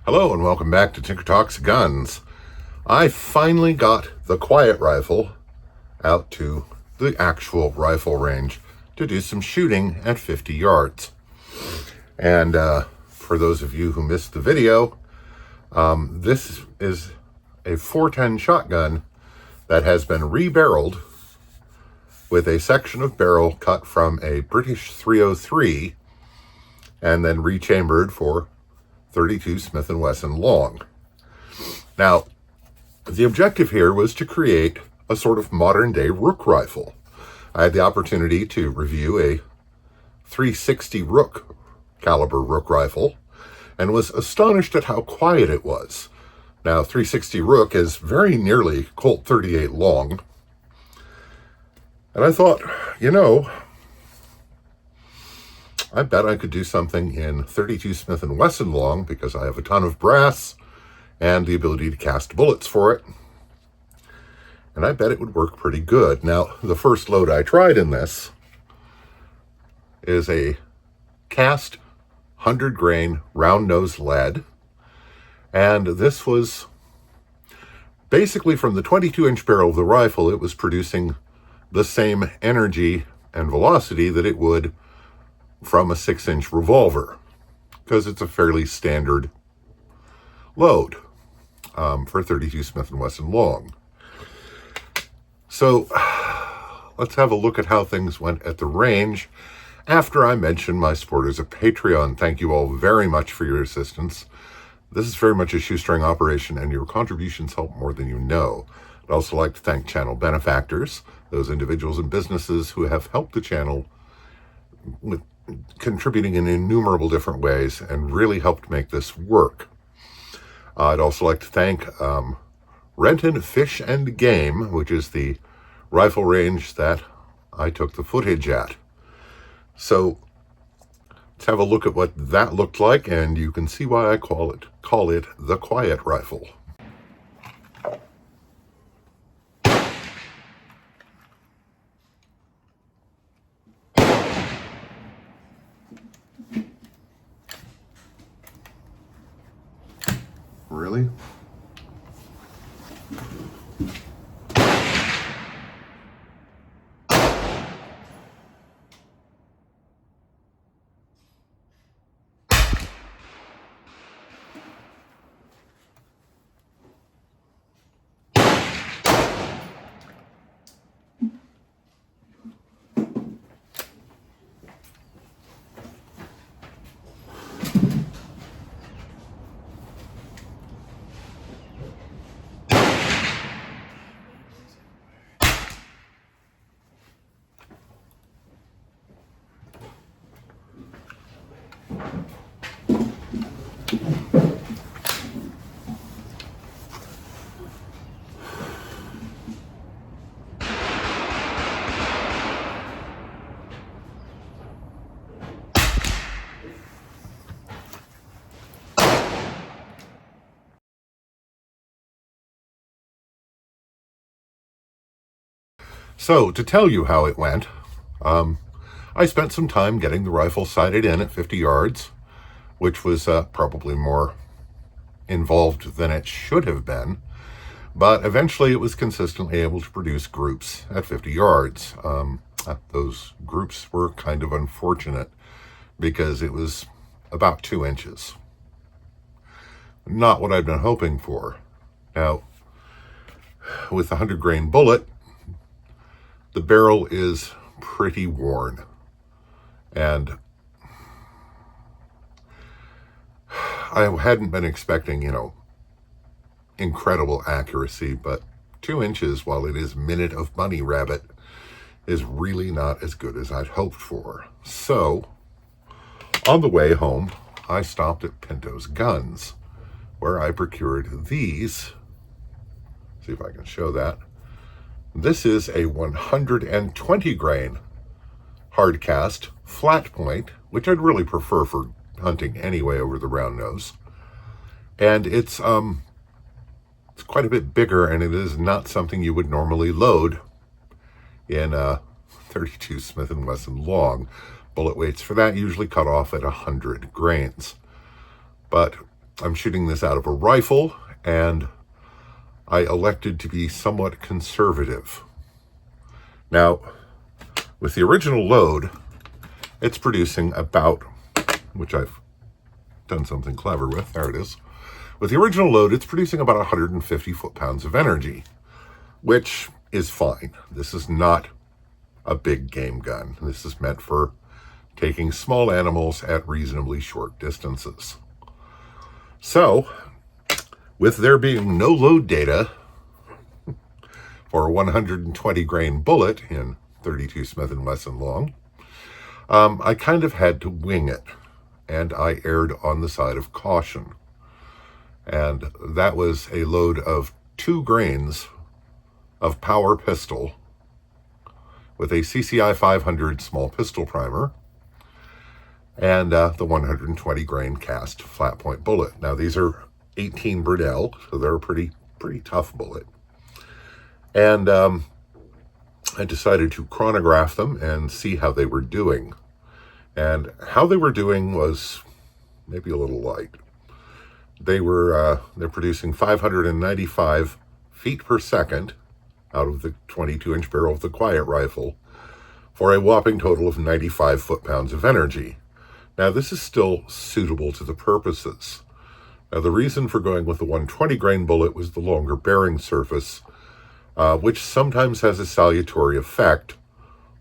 Hello and welcome back to Tinker Talks Guns. I finally got the quiet rifle out to the actual rifle range to do some shooting at 50 yards. And for those of you who missed the video, this is a 410 shotgun that has been rebarreled with a section of barrel cut from a British 303 and then rechambered for 32 Smith & Wesson long. Now, the objective here was to create a sort of modern-day Rook rifle. I had the opportunity to review a 360 Rook caliber Rook rifle and was astonished at how quiet it was. Now, 360 Rook is very nearly Colt 38 long, and I thought, I bet I could do something in 32 Smith & Wesson long because I have a ton of brass and the ability to cast bullets for it. And I bet it would work pretty good. Now, the first load I tried in this is a cast 100 grain round nose lead. And this was basically from the 22-inch barrel of the rifle, it was producing the same energy and velocity that it would from a 6-inch revolver, because it's a fairly standard load for 32 Smith & Wesson long. So let's have a look at how things went at the range after I mention my supporters of Patreon. Thank you all very much for your assistance. This is very much a shoestring operation, and your contributions help more than you know. I'd also like to thank channel benefactors, those individuals and businesses who have helped the channel with contributing in innumerable different ways and really helped make this work. I'd also like to thank Renton Fish and Game, which is the rifle range that I took the footage at. So let's have a look at what that looked like, and you can see why I call it the quiet rifle. Really? So, to tell you how it went, I spent some time getting the rifle sighted in at 50 yards, which was probably more involved than it should have been, but eventually it was consistently able to produce groups at 50 yards. Those groups were kind of unfortunate because it was about 2 inches. Not what I'd been hoping for. Now, with the 100 grain bullet, the barrel is pretty worn, and I hadn't been expecting, incredible accuracy, but 2 inches, while it is minute of bunny rabbit, is really not as good as I'd hoped for. So, on the way home, I stopped at Pinto's Guns, where I procured these. See if I can show that. This is a 120 grain hard cast flat point, which I'd really prefer for hunting anyway over the round nose. And it's quite a bit bigger, and it is not something you would normally load in a 32 Smith & Wesson long. Bullet weights for that usually cut off at 100 grains. But I'm shooting this out of a rifle, and I elected to be somewhat conservative. Now, with the original load, it's producing about, which I've done something clever with, there it is. With the original load, it's producing about 150 foot-pounds of energy, which is fine. This is not a big game gun. This is meant for taking small animals at reasonably short distances. So, with there being no load data for a 120 grain bullet in 32 Smith & Wesson long, I kind of had to wing it, and I erred on the side of caution. And that was a load of 2 grains of power pistol with a CCI 500 small pistol primer and the 120 grain cast flat point bullet. Now these are 18 Burdell, so they're a pretty tough bullet. And I decided to chronograph them and see how they were doing. And how they were doing was maybe a little light. They're producing 595 feet per second out of the 22-inch barrel of the Quiet Rifle for a whopping total of 95 foot-pounds of energy. Now, this is still suitable to the purposes. Now, the reason for going with the 120 grain bullet was the longer bearing surface, which sometimes has a salutary effect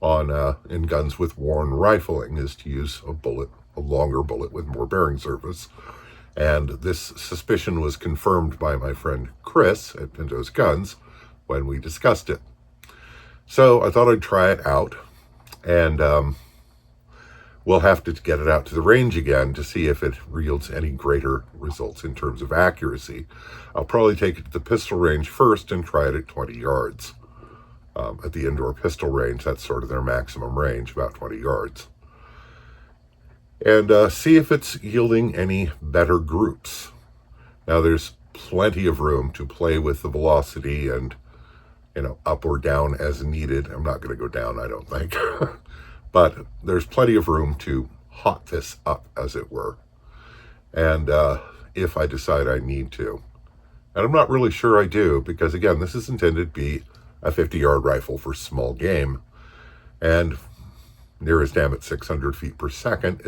on in guns with worn rifling, is to use a longer bullet with more bearing surface. And this suspicion was confirmed by my friend Chris at Pinto's Guns when we discussed it. So I thought I'd try it out, and we'll have to get it out to the range again to see if it yields any greater results in terms of accuracy. I'll probably take it to the pistol range first and try it at 20 yards. At the indoor pistol range, that's sort of their maximum range, about 20 yards. And see if it's yielding any better groups. Now, there's plenty of room to play with the velocity and, up or down as needed. I'm not going to go down, I don't think. But there's plenty of room to hot this up, as it were. And if I decide I need to. And I'm not really sure I do, because, again, this is intended to be a 50-yard rifle for small game. And near as damn at 600 feet per second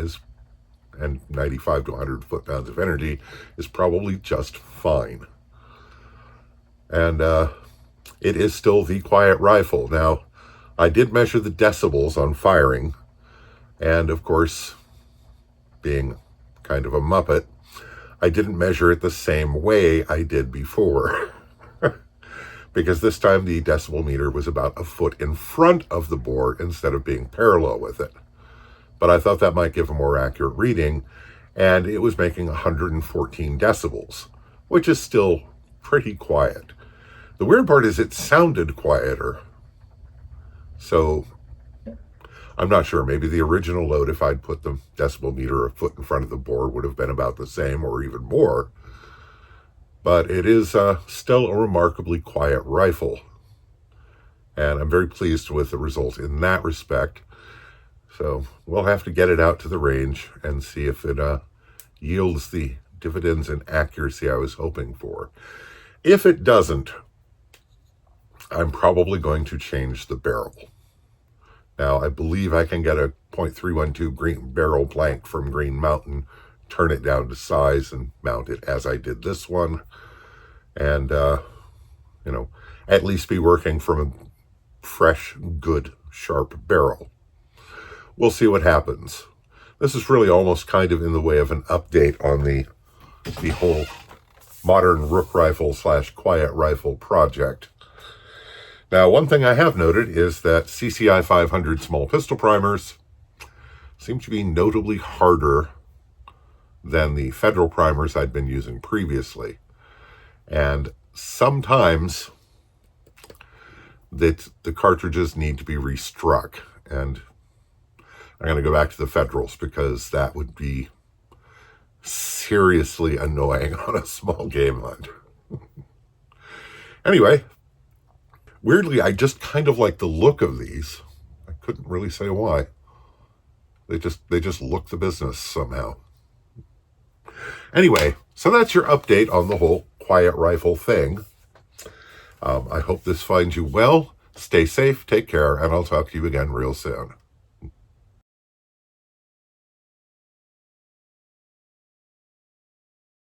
and 95 to 100 foot-pounds of energy is probably just fine. And it is still the Quiet Rifle. Now, I did measure the decibels on firing, and of course, being kind of a muppet, I didn't measure it the same way I did before. Because this time the decibel meter was about a foot in front of the bore instead of being parallel with it. But I thought that might give a more accurate reading, and it was making 114 decibels, which is still pretty quiet. The weird part is it sounded quieter. So I'm not sure. Maybe the original load, if I'd put the decibel meter a foot in front of the bore, would have been about the same or even more. But it is still a remarkably quiet rifle. And I'm very pleased with the result in that respect. So we'll have to get it out to the range and see if it yields the dividends and accuracy I was hoping for. If it doesn't, I'm probably going to change the barrel. Now, I believe I can get a .312 green barrel blank from Green Mountain, turn it down to size and mount it as I did this one. And, at least be working from a fresh, good, sharp barrel. We'll see what happens. This is really almost kind of in the way of an update on the whole modern Rook Rifle / Quiet Rifle project. Now, one thing I have noted is that CCI 500 small pistol primers seem to be notably harder than the federal primers I'd been using previously. And sometimes the cartridges need to be restruck. And I'm going to go back to the federals because that would be seriously annoying on a small game hunt. Anyway, weirdly, I just kind of like the look of these. I couldn't really say why. They just look the business somehow. Anyway, so that's your update on the whole quiet rifle thing. I hope this finds you well. Stay safe, take care, and I'll talk to you again real soon.